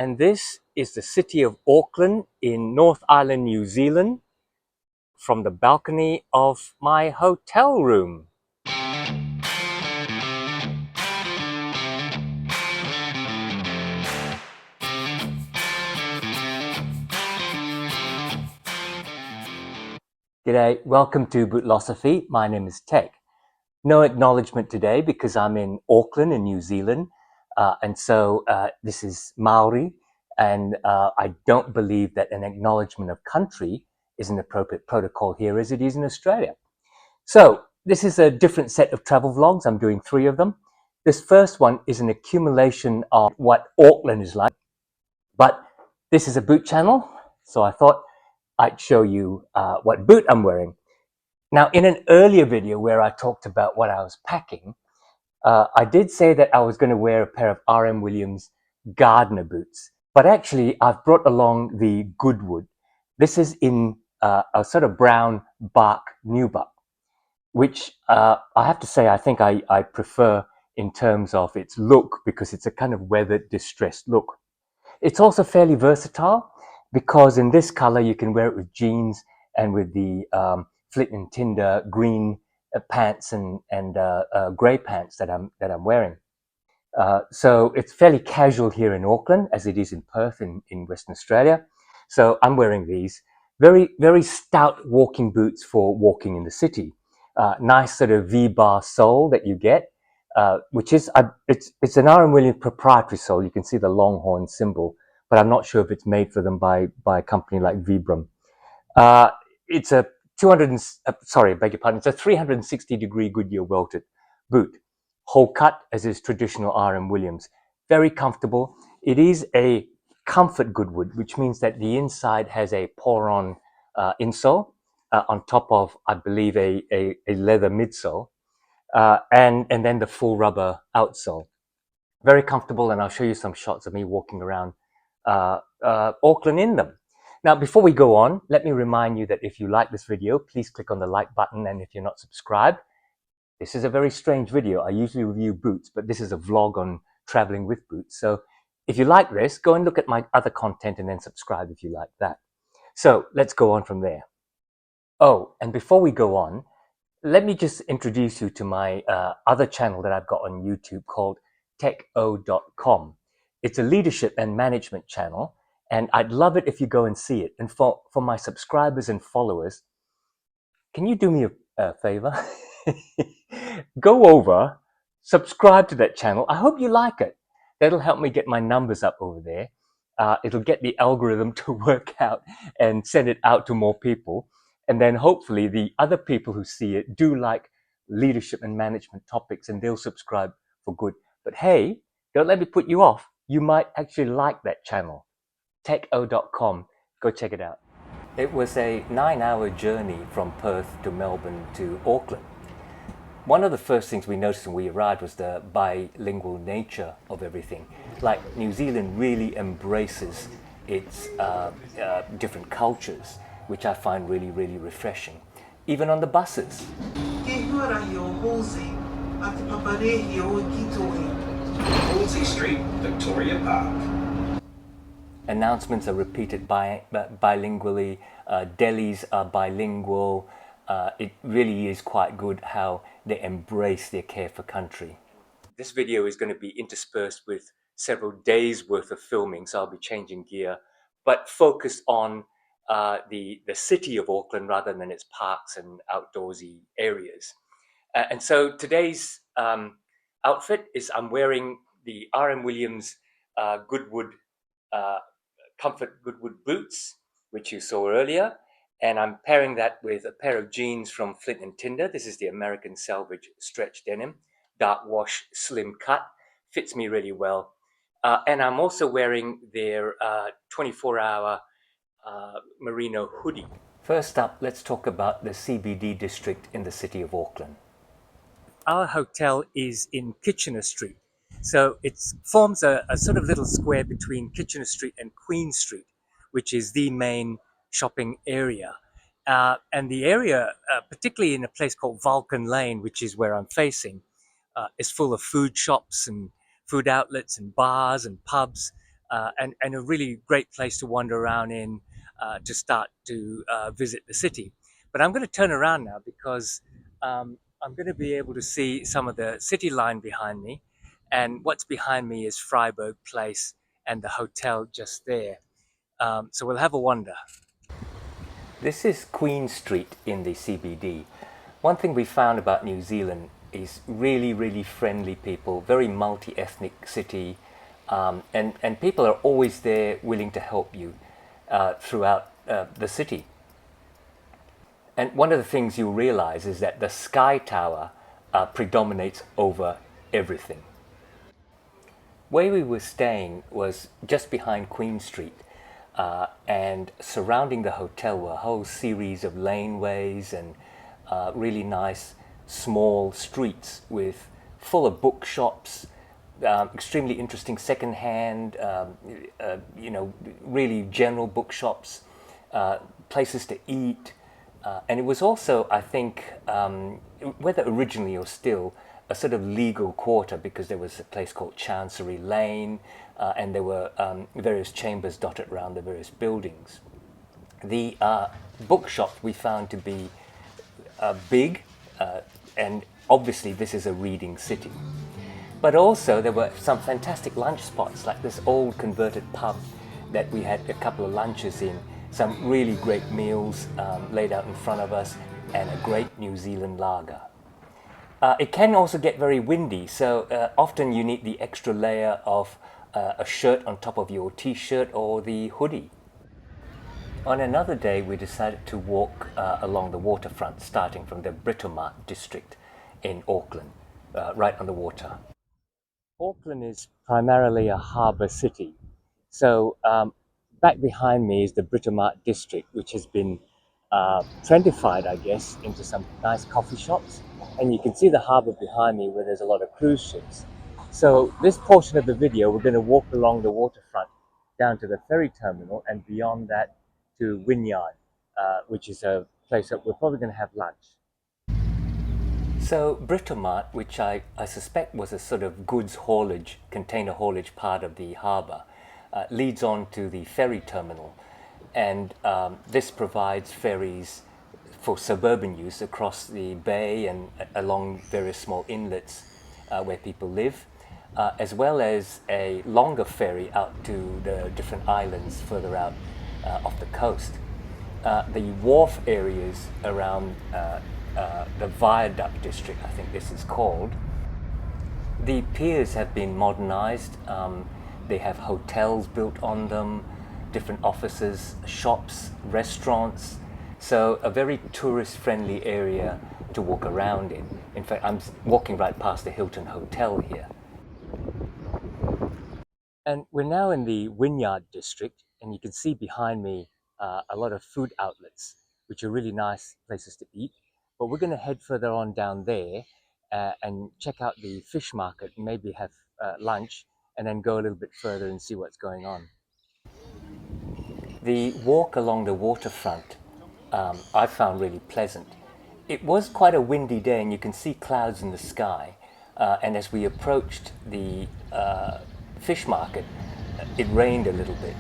and this is the city of Auckland in North Island, New Zealand, from the balcony of my hotel room. G'day, welcome to Bootlosophy. My name is Tech. No acknowledgement today because I'm in Auckland in New Zealand, and so this is Maori, and I don't believe that an acknowledgement of country is an appropriate protocol here as it is in Australia. So this is a different set of travel vlogs. I'm doing 3 of them. This first one is an accumulation of what Auckland is like, but this is a boot channel, so I thought I'd show you what boot I'm wearing. Now, in an earlier video where I talked about what I was packing, I did say that I was going to wear a pair of R.M. Williams gardener boots, but actually I've brought along the Goodwood. This is in a sort of brown bark nubuck, which I have to say I think I prefer in terms of its look because it's a kind of weathered, distressed look. It's also fairly versatile because in this color you can wear it with jeans and with the Flint and Tinder green pants and grey pants that I'm wearing. So it's fairly casual here in Auckland as it is in Perth in Western Australia. So I'm wearing these very stout walking boots for walking in the city. Nice sort of V-bar sole that you get, which is it's an R.M. Williams proprietary sole. You can see the longhorn symbol, but I'm not sure if it's made for them by a company like Vibram. It's a 360-degree Goodyear welted boot, whole cut as is traditional R.M. Williams. Very comfortable. It is a comfort Goodwood, which means that the inside has a pour-on insole on top of, I believe, a leather midsole, and then the full rubber outsole. Very comfortable, and I'll show you some shots of me walking around Auckland in them. Now, before we go on, let me remind you that if you like this video, please click on the like button, and if you're not subscribed, this is a very strange video. I usually review boots, but this is a vlog on traveling with boots. So if you like this, go and look at my other content and then subscribe if you like that. So let's go on from there. Oh, and before we go on, let me just introduce you to my other channel that I've got on YouTube called techo.com. It's a leadership and management channel, and I'd love it if you go and see it. And for my subscribers and followers, can you do me a favor? Go over, subscribe to that channel. I hope you like it. That'll help me get my numbers up over there. It'll get the algorithm to work out and send it out to more people. And then hopefully the other people who see it do like leadership and management topics and they'll subscribe for good. But hey, don't let me put you off. You might actually like that channel. techo.com. Go check it out. It was a 9-hour journey from Perth to Melbourne to Auckland. One of the first things we noticed when we arrived was the bilingual nature of everything. Like New Zealand really embraces its different cultures, which I find really refreshing. Even on the buses. Halsey Street, Victoria Park. Announcements are repeated bilingually, delis are bilingual. It really is quite good how they embrace their care for country. This video is going to be interspersed with several days worth of filming, so I'll be changing gear, but focused on the city of Auckland rather than its parks and outdoorsy areas. And so today's outfit is I'm wearing the R.M. Williams Goodwood Comfort Goodwood boots, which you saw earlier, and I'm pairing that with a pair of jeans from Flint and Tinder. This is the American Salvage stretch denim, dark wash, slim cut, fits me really well. And I'm also wearing their 24-hour merino hoodie. First up, let's talk about the CBD district in the city of Auckland. Our hotel is in Kitchener Street. So it forms a sort of little square between Kitchener Street and Queen Street, which is the main shopping area. And the area, particularly in a place called Vulcan Lane, which is where I'm facing, is full of food shops and food outlets and bars and pubs. and a really great place to wander around in to start to visit the city. But I'm going to turn around now because I'm going to be able to see some of the city line behind me, and what's behind me is Freiburg Place and the hotel just there. So we'll have a wander. This is Queen Street in the CBD. One thing we found about New Zealand is really friendly people, very multi-ethnic city, and people are always there willing to help you throughout the city. And one of the things you'll realize is that the Skytower predominates over everything. Where we were staying was just behind Queen Street, and surrounding the hotel were a whole series of laneways and really nice small streets with full of bookshops, extremely interesting second-hand, really general bookshops, places to eat. And it was also, I think, whether originally or still, a sort of legal quarter, because there was a place called Chancery Lane, and there were various chambers dotted around the various buildings. The bookshop we found to be big, and obviously this is a reading city. But also there were some fantastic lunch spots, like this old converted pub that we had a couple of lunches in, some really great meals laid out in front of us, and a great New Zealand lager. It can also get very windy, so often you need the extra layer of a shirt on top of your t-shirt or the hoodie. On another day, we decided to walk along the waterfront, starting from the Britomart district in Auckland, right on the water. Auckland is primarily a harbour city, so back behind me is the Britomart district, which has been trendified, I guess, into some nice coffee shops. And you can see the harbour behind me where there's a lot of cruise ships. So this portion of the video, we're going to walk along the waterfront down to the ferry terminal, and beyond that to Wynyard, which is a place that we're probably going to have lunch. So Britomart, which I suspect was a sort of goods haulage, container haulage part of the harbour, leads on to the ferry terminal, and this provides ferries for suburban use across the bay and along various small inlets where people live, as well as a longer ferry out to the different islands further out off the coast. The wharf areas around the Viaduct district, I think this is called, the piers have been modernized. They have hotels built on them, different offices, shops, restaurants. So a very tourist-friendly area to walk around in. In fact, I'm walking right past the Hilton Hotel here. And we're now in the Wynyard district, and you can see behind me a lot of food outlets, which are really nice places to eat. But we're going to head further on down there and check out the fish market, and maybe have lunch, and then go a little bit further and see what's going on. The walk along the waterfront I found really pleasant. It was quite a windy day, and you can see clouds in the sky. And as we approached the fish market, it rained a little bit.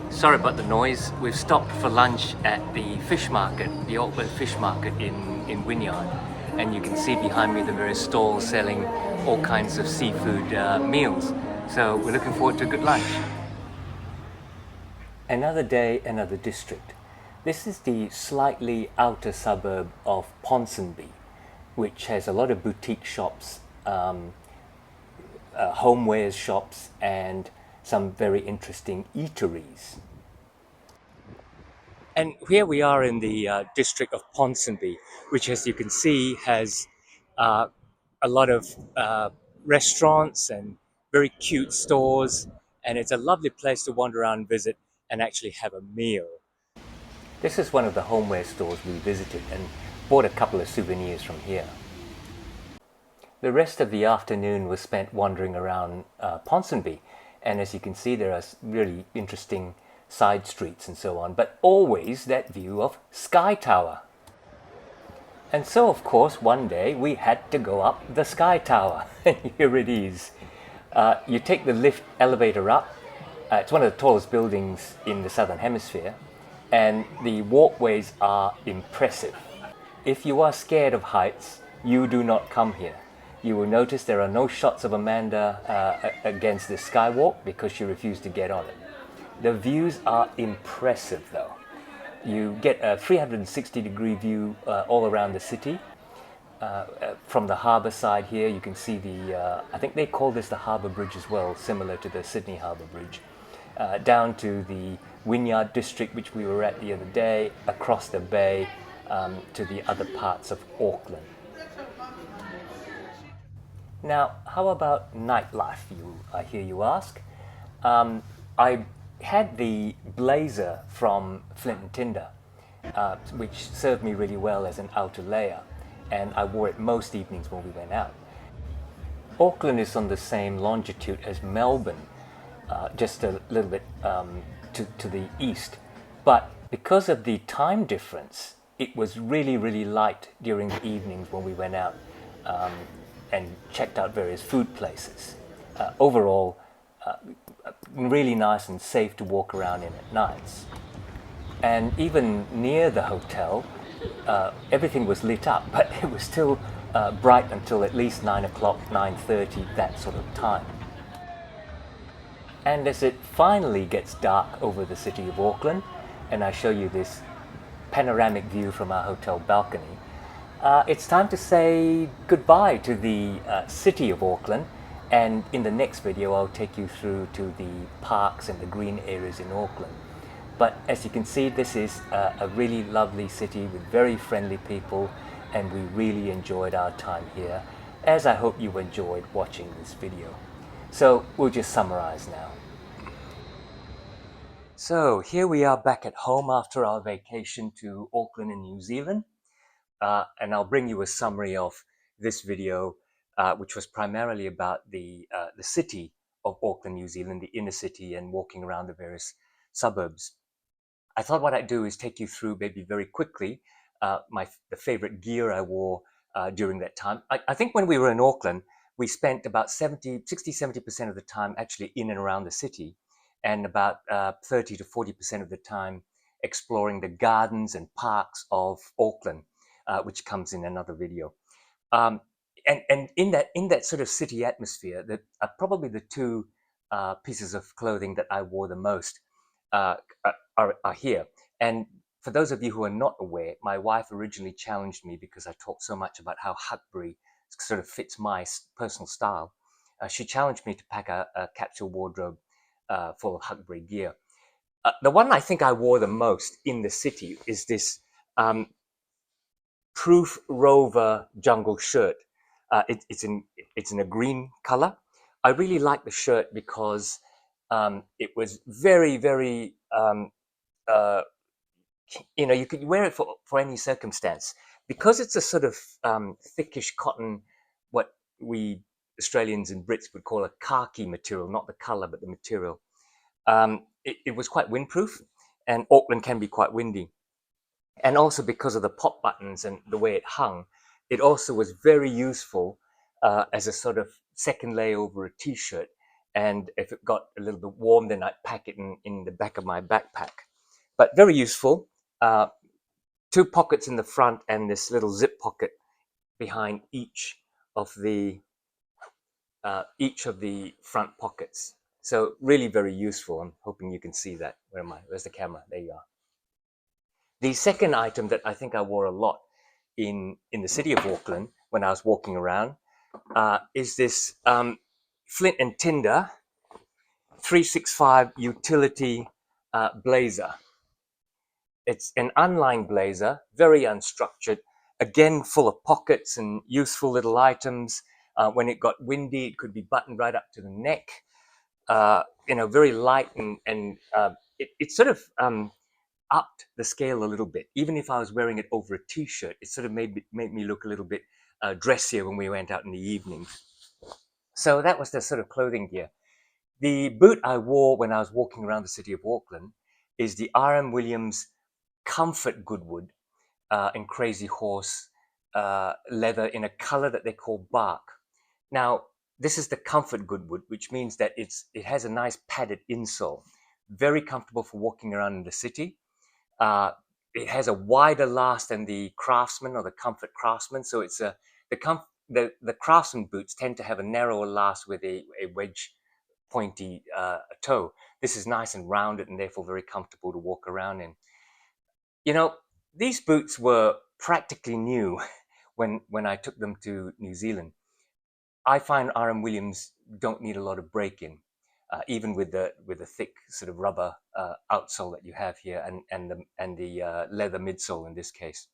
Sorry about the noise. We've stopped for lunch at the fish market, the Auckland fish market in Wynyard. And you can see behind me the various stalls selling all kinds of seafood meals. So we're looking forward to a good lunch. Another day, another district. This is the slightly outer suburb of Ponsonby, which has a lot of boutique shops, homewares shops, and some very interesting eateries. And here we are in the district of Ponsonby, which, as you can see, has a lot of restaurants and very cute stores, and it's a lovely place to wander around and visit and actually have a meal. This is one of the homeware stores we visited and bought a couple of souvenirs from here. The rest of the afternoon was spent wandering around Ponsonby, and as you can see, there are really interesting side streets and so on, but always that view of Skytower. And so, of course, one day we had to go up the Skytower, and here it is. You take the lift elevator up. It's one of the tallest buildings in the Southern Hemisphere, and the walkways are impressive. If you are scared of heights, you do not come here. You will notice there are no shots of Amanda against the skywalk because she refused to get on it. The views are impressive though. You get a 360-degree view all around the city. From the harbour side here, you can see I think they call this the Harbour Bridge as well, similar to the Sydney Harbour Bridge. Down to the Wynyard district, which we were at the other day, across the bay to the other parts of Auckland. Now, how about nightlife, I hear you ask? I had the blazer from Flint and Tinder, which served me really well as an outer layer, and I wore it most evenings when we went out. Auckland is on the same longitude as Melbourne, just a little bit to the east, but because of the time difference, it was really, really light during the evenings when we went out and checked out various food places. Overall, really nice and safe to walk around in at nights. And even near the hotel, everything was lit up, but it was still bright until at least 9 o'clock, 9:30, that sort of time. And as it finally gets dark over the city of Auckland, and I show you this panoramic view from our hotel balcony, it's time to say goodbye to the city of Auckland, and in the next video I'll take you through to the parks and the green areas in Auckland. But as you can see, this is a really lovely city with very friendly people, and we really enjoyed our time here, as I hope you enjoyed watching this video. So we'll just summarize now. So here we are back at home after our vacation to Auckland in New Zealand. And I'll bring you a summary of this video, which was primarily about the city of Auckland, New Zealand, the inner city, and walking around the various suburbs. I thought what I'd do is take you through maybe very quickly the favorite gear I wore during that time. I think when we were in Auckland, we spent about 60-70% of the time actually in and around the city, and about 30 to 40% of the time exploring the gardens and parks of Auckland, which comes in another video. And in that sort of city atmosphere, that probably the two pieces of clothing that I wore the most are here. And for those of you who are not aware, my wife originally challenged me because I talked so much about how Huckberry sort of fits my personal style. She challenged me to pack a capsule wardrobe full of Huckberry gear. The one I think I wore the most in the city is this Proof Rover jungle shirt. It's in a green color. I really like the shirt because it was very, very you could wear it for any circumstance, because it's a sort of thickish cotton, what we Australians and Brits would call a khaki material, not the color but the material. It was quite windproof, and Auckland can be quite windy. And also because of the pop buttons and the way it hung, it also was very useful as a sort of second layer over a t-shirt. And if it got a little bit warm, then I'd pack it in the back of my backpack. But very useful. Two pockets in the front and this little zip pocket behind each of the front pockets. So really very useful. I'm hoping you can see that. Where am I? Where's the camera? There you are. The second item that I think I wore a lot in the city of Auckland when I was walking around is this Flint and Tinder 365 utility blazer. It's an unlined blazer, very unstructured, again full of pockets and useful little items. When it got windy, it could be buttoned right up to the neck. Very light, and it sort of upped the scale a little bit. Even if I was wearing it over a t-shirt, it sort of made me look a little bit dressier when we went out in the evenings. So that was the sort of clothing gear. The boot I wore when I was walking around the city of Auckland is the R.M. Williams Comfort Goodwood in Crazy Horse leather in a color that they call bark. Now, this is the comfort Goodwood, which means that it has a nice padded insole, very comfortable for walking around in the city. Uh, it has a wider last than the Craftsman or the Comfort Craftsman, so it's the Craftsman boots tend to have a narrower last with a wedge pointy toe. This is nice and rounded and therefore very comfortable to walk around in. You know, these boots were practically new when I took them to New Zealand. I find RM Williams don't need a lot of break-in, even with the thick sort of rubber outsole that you have here, and the leather midsole in this case,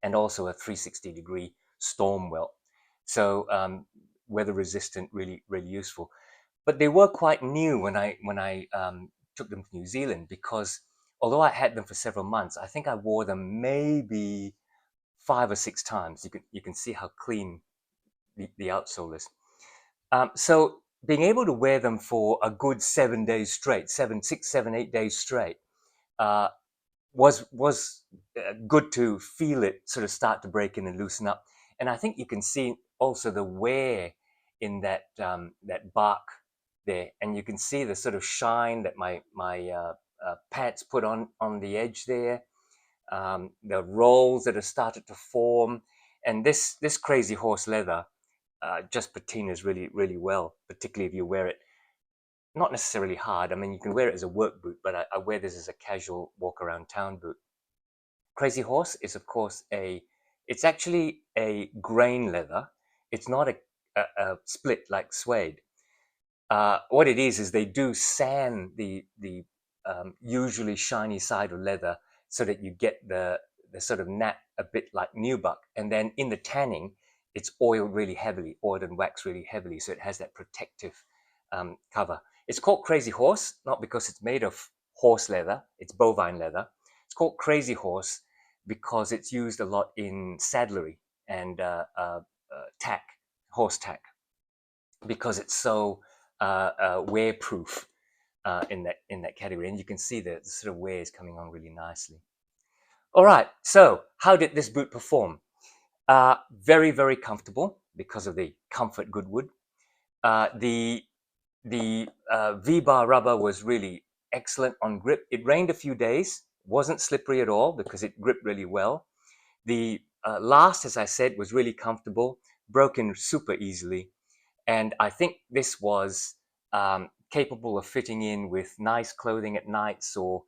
and also a 360-degree storm welt. So weather resistant, really useful. But they were quite new when I took them to New Zealand, because although I had them for several months, I think I wore them maybe 5 or 6 times. You can see how clean the outsole is. So being able to wear them for a good 7 days straight, 6, 7, 8 days straight, uh, was good to feel it sort of start to break in and loosen up. And I think you can see also the wear in that bark there, and you can see the sort of shine that my pants put on the edge there, the rolls that have started to form, and this crazy horse leather just patinas really well, particularly if you wear it not necessarily hard. I mean, you can wear it as a work boot, but I wear this as a casual walk around town boot. Crazy Horse is, of course, it's actually a grain leather. It's not a split like suede. What it is they do sand the usually shiny side of leather so that you get the sort of nap a bit like nubuck, and then in the tanning, it's oiled and waxed really heavily, so it has that protective cover. It's called Crazy Horse not because it's made of horse leather; it's bovine leather. It's called Crazy Horse because it's used a lot in saddlery and tack, horse tack, because it's so wear proof in that category, and you can see the sort of wear is coming on really nicely. All right, so how did this boot perform? Very comfortable because of the comfort Goodwood. The V-bar rubber was really excellent on grip. It rained a few days, wasn't slippery at all because it gripped really well. The last, as I said, was really comfortable, broke in super easily, and I think this was capable of fitting in with nice clothing at nights, or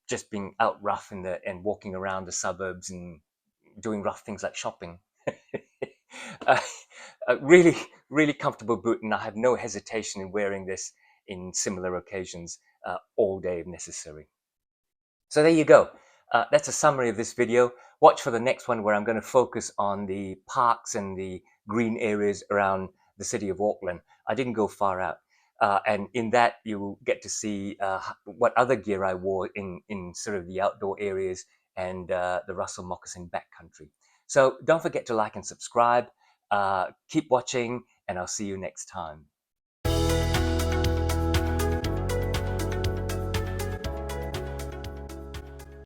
just being out rough and walking around the suburbs and doing rough things like shopping. uh, a really comfortable boot, and I have no hesitation in wearing this in similar occasions all day if necessary. So there you go. That's a summary of this video. Watch for the next one, where I'm going to focus on the parks and the green areas around the city of Auckland. I didn't go far out. And in that, you will get to see what other gear I wore in sort of the outdoor areas and the Russell Moccasin backcountry. So don't forget to like and subscribe. Keep watching, and I'll see you next time.